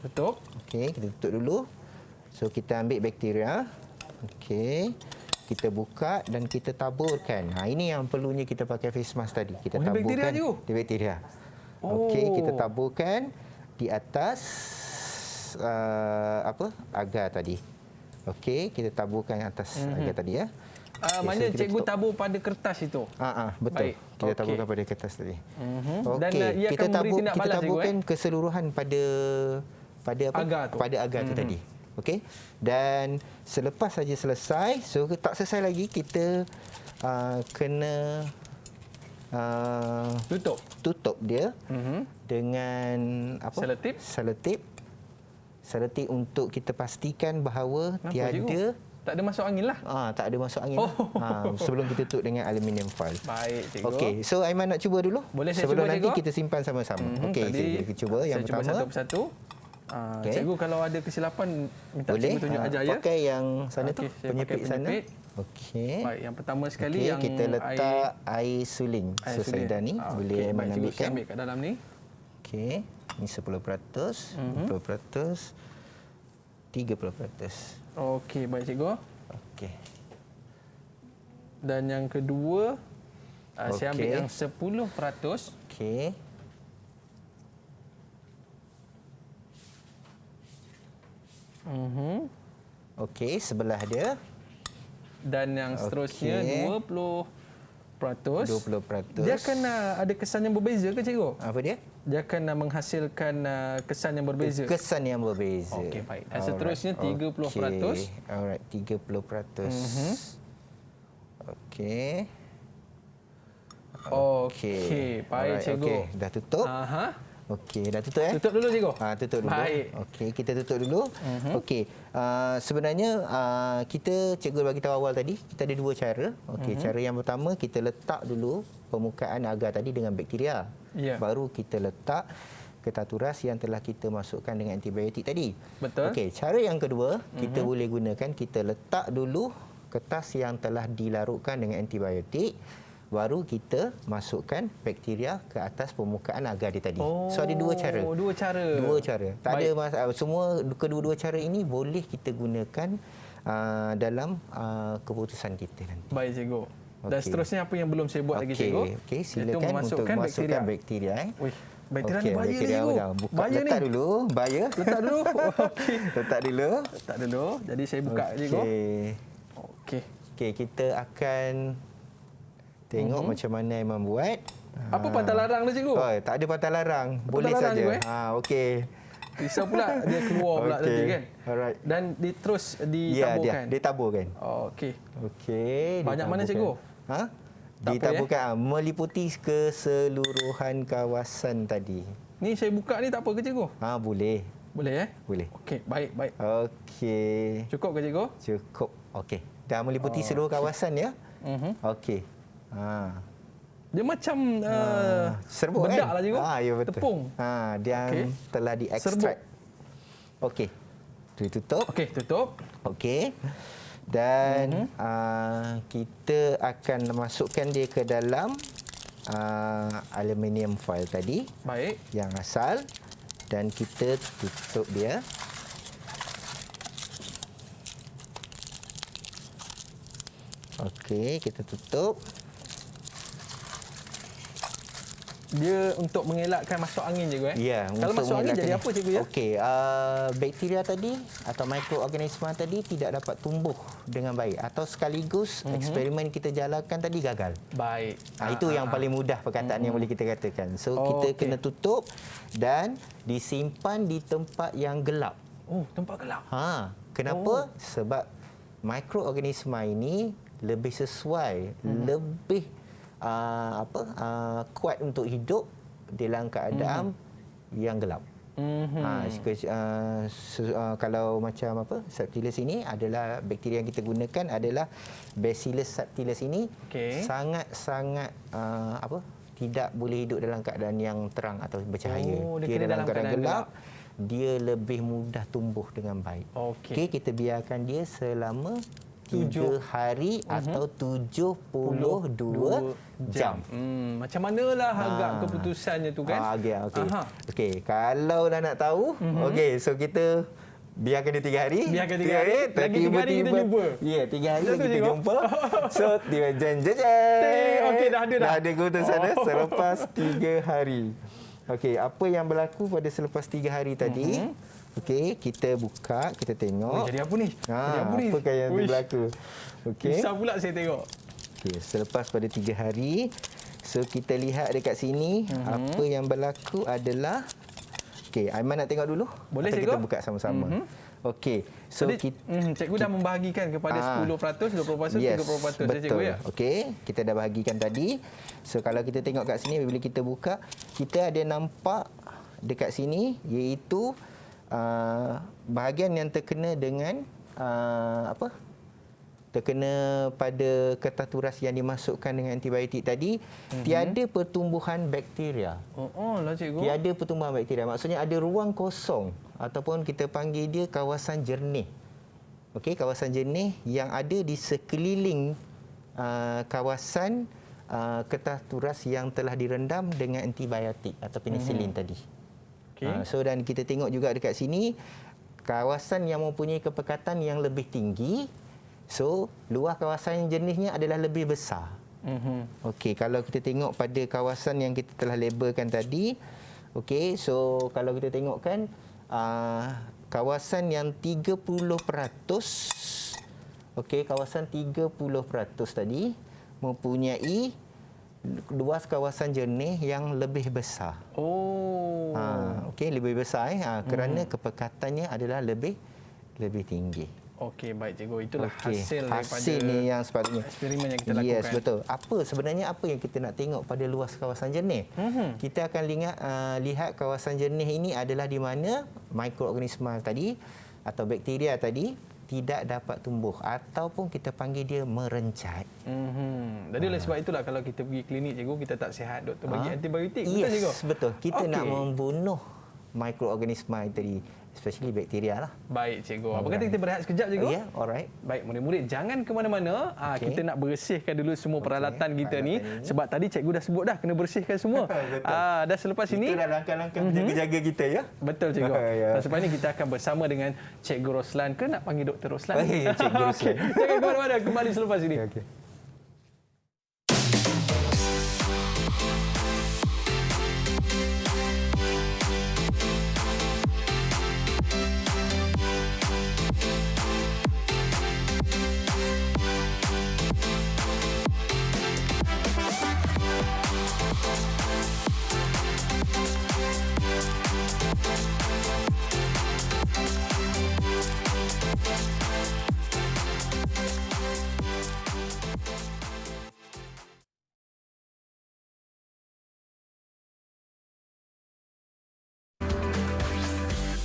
A: Tutup.
B: Okey, kita tutup dulu. So kita ambil bakteria. Okey. Kita buka dan kita taburkan. Ini yang perlunya kita pakai face mask tadi. Kita taburkan.
A: Bakteria je.
B: Dia bakteria. Okey, kita taburkan di atas agar tadi. Okey, kita taburkan atas agar tadi ya.
A: Maknanya cikgu tabur pada kertas itu.
B: Betul.
A: Baik.
B: Kita taburkan pada kertas tadi.
A: Dan ia akan memberi tindak balas, cikgu.
B: Taburkan keseluruhan pada
A: agar tu.
B: Pada agar tu tadi. Okey. Dan selepas saja selesai, so tak selesai lagi, kita kena tutup dia dengan
A: Selotip.
B: Selotip untuk kita pastikan bahawa
A: Kenapa,
B: tiada
A: cikgu? Tak ada masuk angin lah.
B: tak ada masuk angin. Sebelum kita tutup dengan aluminium foil.
A: Baik, cikgu.
B: Okey, so Aiman nak cuba dulu?
A: Boleh saya
B: sebelum
A: cuba,
B: nanti
A: cikgu?
B: kita simpan sama-sama. Okey, kita cuba yang
A: saya
B: pertama.
A: Cuba satu persatu. Cikgu, kalau ada kesilapan minta
B: boleh
A: cikgu tunjuk ajar ya.
B: pakai yang sana tu,
A: Saya
B: penyepit
A: pakai
B: sana.
A: penyepit.
B: Okey.
A: Baik, yang pertama sekali
B: Okey,
A: yang
B: kita letak air suling.
A: air
B: So
A: suling.
B: Saidah ni boleh
A: Okey,
B: Aiman
A: baik, cikgu, saya
B: ambilkan.
A: ambil kat dalam ni.
B: Okey, ni 10%, 20%, 30%.
A: Okey, baik, cikgu.
B: Okey.
A: Dan yang kedua, saya ambil
B: Okey.
A: yang 10%.
B: Okey. Okey, sebelah dia.
A: Dan yang seterusnya
B: Okey.
A: 20%.
B: 20%.
A: Dia akan ada kesan yang berbeza ke, cikgu?
B: Apa dia?
A: Dia akan menghasilkan kesan yang berbeza.
B: Kesan yang berbeza.
A: Okey, baik. Dan seterusnya 30%.
B: Alright, 30%. Okey.
A: Okey, baik,
B: Alright,
A: cikgu.
B: Okey, dah tutup. Okey, dah tutup
A: Tutup dulu, cikgu.
B: Tutup dulu.
A: Baik.
B: Okey, kita tutup dulu. Okey, sebenarnya kita cikgu bagi tahu awal tadi, kita ada dua cara. Okey, cara yang pertama kita letak dulu permukaan agar tadi dengan bakteria.
A: Ya.
B: Baru kita letak ketas turas yang telah kita masukkan dengan antibiotik tadi.
A: Betul.
B: Okey, cara yang kedua kita boleh gunakan, kita letak dulu kertas yang telah dilarutkan dengan antibiotik. Baru kita masukkan bakteria ke atas permukaan agar dia tadi. So ada dua cara.
A: Dua cara.
B: Dua cara. Tak ada masalah. Semua kedua-dua cara ini boleh kita gunakan dalam keputusan kita nanti.
A: Baik, cikgu. Dan seterusnya apa yang belum saya buat lagi, cikgu?
B: Okey, silakan
A: Iaitu
B: untuk masukkan bakteria.
A: Wih, bakteria ni bahaya,
B: bakteria
A: cikgu.
B: buka,
A: Bahaya
B: letak
A: ni.
B: dulu, bahaya.
A: Letak dulu. Okey.
B: Letak dulu.
A: Letak dulu. Jadi saya buka, cikgu. Okey.
B: Okey, kita akan tengok macam mana Aiman buat.
A: Apa pantang larang tu, cikgu?
B: Tak ada pantang larang. Boleh
A: larang,
B: saja.
A: cikgu,
B: Okey.
A: Risau pula dia keluar pula
B: Okey.
A: tadi kan.
B: Alright.
A: Dan terus
B: Ya,
A: ditaburkan.
B: dia taburkan.
A: Okey.
B: Okey.
A: Banyak mana, cikgu? Tak
B: Ditaburkan meliputi keseluruhan kawasan tadi.
A: Ni saya buka ni tak apa ke, cikgu?
B: Boleh.
A: Boleh
B: Boleh.
A: Okey, baik, baik.
B: Okey.
A: Cukup ke, cikgu?
B: Cukup. Okey. Dah meliputi seluruh kawasan ya? Okey.
A: Dia macam
B: serbuk
A: bedak
B: kan?
A: lah cikgu.
B: Ya betul.
A: Tepung.
B: Dia telah diekstrak. Okey. Ditutup.
A: Okey, tutup.
B: Okey. Dan kita akan masukkan dia ke dalam aluminium foil tadi.
A: Baik.
B: Yang asal. Dan kita tutup dia. Okey, kita tutup.
A: Dia untuk mengelakkan masuk angin cikgu
B: Ya,
A: Kalau masuk angin jadi apa cikgu ya?
B: Okey, bakteria tadi atau mikroorganisma tadi tidak dapat tumbuh dengan baik atau sekaligus eksperimen kita jalankan tadi gagal.
A: Baik.
B: Itu yang paling mudah perkataan yang boleh kita katakan. So kita kena tutup dan disimpan di tempat yang gelap.
A: Oh, tempat gelap.
B: Kenapa? Sebab mikroorganisma ini lebih sesuai, lebih kuat untuk hidup dalam keadaan yang gelap. Kalau macam Subtilis ini adalah bakteria yang kita gunakan adalah Bacillus subtilis ini sangat-sangat tidak boleh hidup dalam keadaan yang terang atau bercahaya. Dia dalam keadaan gelap. Dia lebih mudah tumbuh dengan baik. Okey, kita biarkan dia selama 3 hari atau 72 jam.
A: Macam manalah agak keputusannya tu kan?
B: Okey, kalau dah nak tahu, okey, so kita biarkan dia 3 hari.
A: Biarkan 3 hari. Lagi 3 hari kita jumpa.
B: Ya, 3 hari lagi kita jumpa. So, tiba jen.
A: Okey, dah ada dah.
B: Dah ada keputusan selepas 3 hari. Okey, apa yang berlaku pada selepas 3 hari tadi? Okey, kita buka, kita tengok.
A: Jadi apa ni?
B: Apakah yang berlaku? Okey.
A: Bisa pula saya tengok.
B: Okey, selepas pada 3 hari, so kita lihat dekat sini, apa yang berlaku adalah okey, Aiman nak tengok dulu?
A: Boleh,
B: atau
A: cikgu?
B: kita buka sama-sama. Okey, so
A: cikgu dah membahagikan kepada 10%, 20%, 30%
B: betul.
A: Cikgu ya.
B: Okey, kita dah bahagikan tadi. So kalau kita tengok kat sini, bila kita buka, kita ada nampak dekat sini iaitu bahagian yang terkena dengan terkena pada kertas turas yang dimasukkan dengan antibiotik tadi, tiada pertumbuhan bakteria.
A: Lah cikgu.
B: Tiada pertumbuhan bakteria. Maksudnya ada ruang kosong ataupun kita panggil dia kawasan jernih. Okey, kawasan jernih yang ada di sekeliling kawasan kertas turas yang telah direndam dengan antibiotik atau penisilin tadi. So dan kita tengok juga dekat sini kawasan yang mempunyai kepekatan yang lebih tinggi. So luas kawasan jernihnya adalah lebih besar. Okey, kalau kita tengok pada kawasan yang kita telah labelkan tadi, okey, so kalau kita tengokkan kawasan yang 30%, okey, kawasan 30% tadi mempunyai luas kawasan jernih yang lebih besar. Okey, lebih besar kerana kepekatannya adalah lebih tinggi.
A: Okey, baik cikgu. Itulah hasil daripada
B: ni yang sepatutnya
A: eksperimen yang kita lakukan.
B: Yes, betul. Sebenarnya apa yang kita nak tengok pada luas kawasan jernih? Kita akan lihat kawasan jernih ini adalah di mana mikroorganisma tadi atau bakteria tadi tidak dapat tumbuh ataupun kita panggil dia merencat.
A: Jadi oleh sebab itulah kalau kita pergi klinik cikgu, kita tak sihat, doktor bagi antibiotik.
B: Yes,
A: betul cikgu?
B: Betul. Kita nak membunuh mikroorganisma tadi, especially bakteria lah.
A: Baik cikgu. Apa kata kita berehat sekejap cikgu?
B: Ya, alright.
A: Baik, murid-murid jangan ke mana-mana. Kita nak bersihkan dulu semua peralatan kita ni. Sebab tadi cikgu dah sebut dah kena bersihkan semua. Dan selepas ini
B: itu dah langkah-langkah jaga-jaga kita ya.
A: Betul cikgu. Dan selepas ini kita akan bersama dengan Cikgu Roslan. Ke nak panggil Dr. Roslan?
B: Cikgu Roslan.
A: Jangan ke mana-mana, kembali selepas ini.
B: Okay.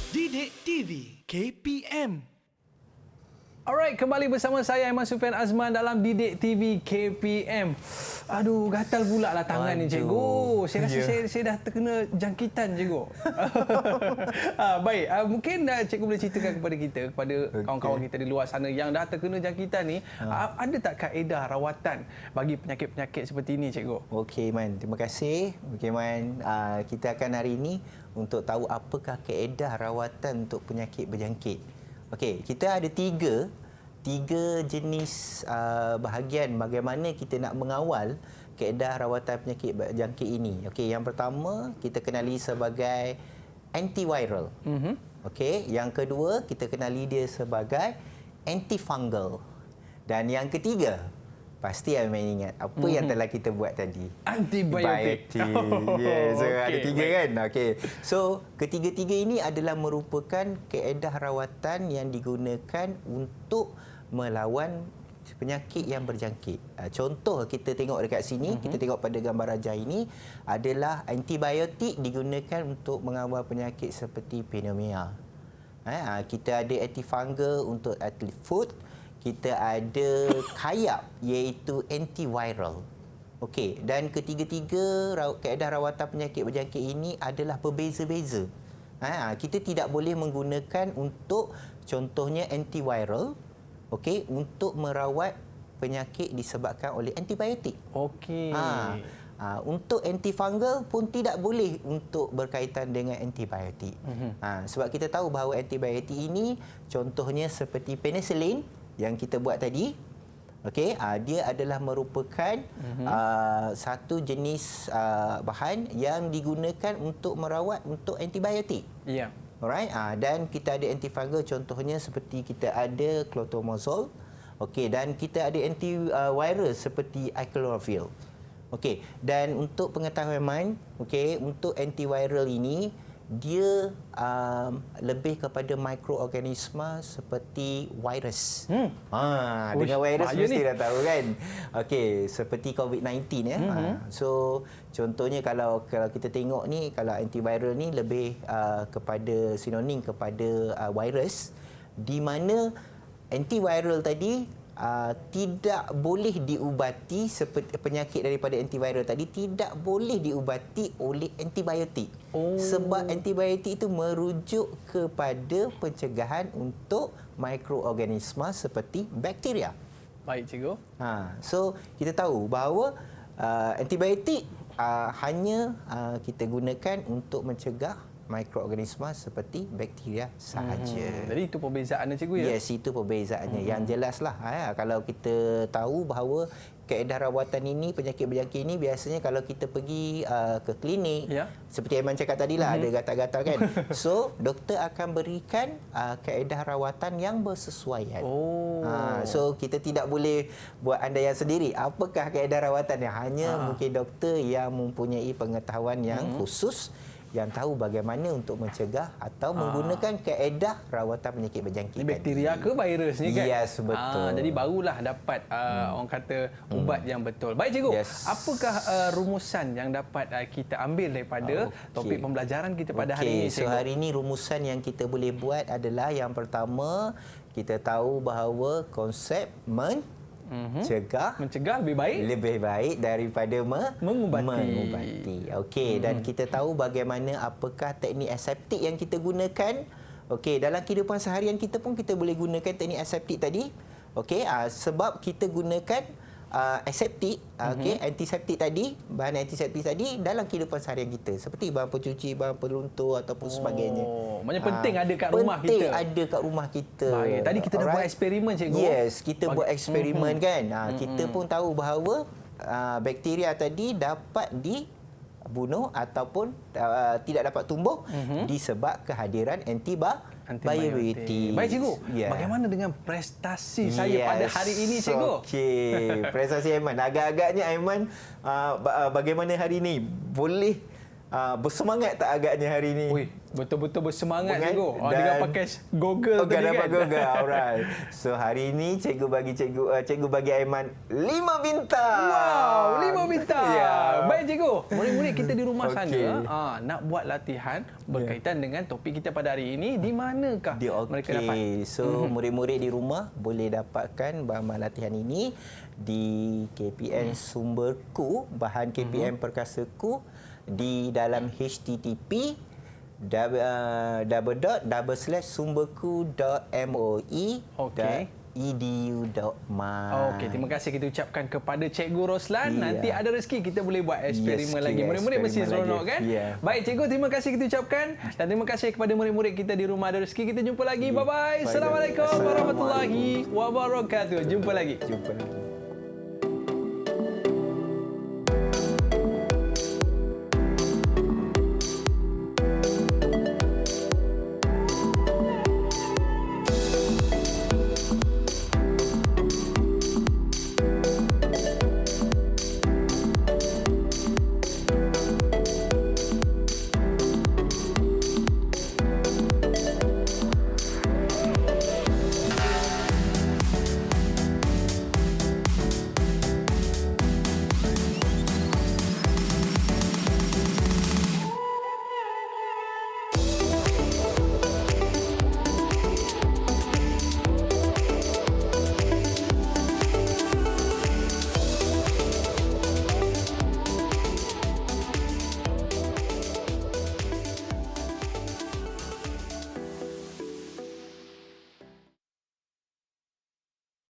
C: Didik TV KPM.
A: Alright, kembali bersama saya Aiman Sufian Azman dalam Didik TV KPM. Aduh, gatal pula lah tangan ni cikgu. Saya rasa saya dah terkena jangkitan cikgu. Baik, mungkin cikgu boleh ceritakan kepada kita, kepada kawan-kawan kita di luar sana yang dah terkena jangkitan ni, ada tak kaedah rawatan bagi penyakit-penyakit seperti ini cikgu?
B: Okey Man, terima kasih. Okey Man, kita akan hari ini untuk tahu apakah kaedah rawatan untuk penyakit berjangkit. Okey, kita ada tiga jenis bahagian bagaimana kita nak mengawal kaedah rawatan penyakit berjangkit ini. Okey, yang pertama kita kenali sebagai antiviral. Okey, yang kedua kita kenali dia sebagai antifungal. Dan yang ketiga, pasti Aiman ingat apa yang telah kita buat tadi.
A: Antibiotik.
B: Yes, so
A: Okey,
B: ada tiga
A: baik.
B: kan? Okey. So, ketiga-tiga ini adalah merupakan kaedah rawatan yang digunakan untuk melawan penyakit yang berjangkit. Contoh kita tengok dekat sini, kita tengok pada gambar rajah ini adalah antibiotik digunakan untuk mengawal penyakit seperti pneumonia. Kita ada antifungal untuk athlete foot. Kita ada kayap iaitu antiviral. Okey, dan ketiga-tiga kaedah rawatan penyakit berjangkit ini adalah berbeza-beza. Kita tidak boleh menggunakan untuk contohnya antiviral, okey, untuk merawat penyakit disebabkan oleh antibiotik.
A: Okey.
B: Untuk antifungal pun tidak boleh untuk berkaitan dengan antibiotik. Sebab kita tahu bahawa antibiotik ini contohnya seperti penicillin yang kita buat tadi, okey, dia adalah merupakan satu jenis bahan yang digunakan untuk merawat untuk antibiotik.
A: Ya.
B: Alright, dan kita ada antifungal contohnya seperti kita ada clotomazole, okey, dan kita ada antiviral seperti acalorvir. Okey, dan untuk pengetahuan Man, okey, untuk antiviral ini dia lebih kepada mikroorganisma seperti virus. Dengan virus mesti dah tahu kan. Okey, seperti COVID-19 ya. So contohnya kalau kita tengok ni, kalau antiviral ni lebih kepada sinonim kepada virus, di mana antiviral tadi tidak boleh diubati seperti penyakit daripada antiviral tadi tidak boleh diubati oleh antibiotik. Sebab antibiotik itu merujuk kepada pencegahan untuk mikroorganisma seperti bakteria.
A: Baik cikgu.
B: So kita tahu bahawa antibiotik hanya kita gunakan untuk mencegah mikroorganisma seperti bakteria sahaja.
A: Jadi itu perbezaannya cikgu ya?
B: Yes, itu perbezaannya. Yang jelaslah kalau kita tahu bahawa kaedah rawatan ini, penyakit berjangkit ini biasanya kalau kita pergi ke klinik, seperti Aiman cakap tadilah ada gatal-gatal kan. So, doktor akan berikan kaedah rawatan yang bersesuaian. So, kita tidak boleh buat andaian sendiri. Apakah kaedah rawatan yang hanya mungkin doktor yang mempunyai pengetahuan yang khusus yang tahu bagaimana untuk mencegah atau menggunakan kaedah rawatan penyakit berjangkit.
A: Ini bakteria ke virus ni kan?
B: Yes, betul.
A: Jadi barulah dapat orang kata ubat yang betul. Baik cikgu, apakah rumusan yang dapat kita ambil daripada topik pembelajaran kita pada hari ini cikgu?
B: So hari ini rumusan yang kita boleh buat adalah yang pertama, kita tahu bahawa konsep mencegah lebih baik daripada mengubati. Okey, dan kita tahu bagaimana apakah teknik aseptik yang kita gunakan. Okey, dalam kehidupan seharian kita pun kita boleh gunakan teknik aseptik tadi. Okey, sebab kita gunakan aseptik, antiseptik tadi, bahan antiseptik tadi dalam kehidupan seharian kita. Seperti bahan pencuci, bahan peluntur ataupun sebagainya.
A: Maknanya penting ada kat rumah kita.
B: Penting ada kat rumah kita.
A: Baik. Tadi kita dah buat eksperimen cikgu.
B: Yes, kita buat eksperimen kan. Kita pun tahu bahawa bakteria tadi dapat dibunuh ataupun tidak dapat tumbuh disebab kehadiran antibiotik.
A: Baik cikgu, bagaimana dengan prestasi saya pada hari ini cikgu?
B: Okey, prestasi Aiman. Agak-agaknya Aiman bagaimana hari ini? Boleh bersemangat tak agaknya hari ini?
A: Betul-betul bersemangat
B: Kan?
A: cikgu. Dengan pakai Google tadi
B: dapat
A: kan.
B: Google. Alright. So hari ini cikgu bagi Aiman 5 bintang.
A: Wow, 5 bintang.
B: Ya.
A: Baik cikgu, murid-murid kita di rumah
B: Okey.
A: sana nak buat latihan berkaitan dengan topik kita pada hari ini. Di manakah mereka dapat?
B: So murid-murid di rumah boleh dapatkan bahan latihan ini di KPM Sumberku, bahan KPM Perkasaku di dalam http sumberku.moi.edu.my.
A: Okey, terima kasih kita ucapkan kepada Cikgu Roslan.
B: Ya.
A: Nanti ada rezeki kita boleh buat eksperimen lagi. Murid-murid mesti
B: eksperimen
A: seronok
B: lagi.
A: kan?
B: Ya.
A: Baik cikgu, terima kasih kita ucapkan dan terima kasih kepada murid-murid kita di rumah ada rezeki. Kita jumpa lagi. Bye-bye. Assalamualaikum warahmatullahi wabarakatuh. Jumpa lagi.
B: Jumpa lagi.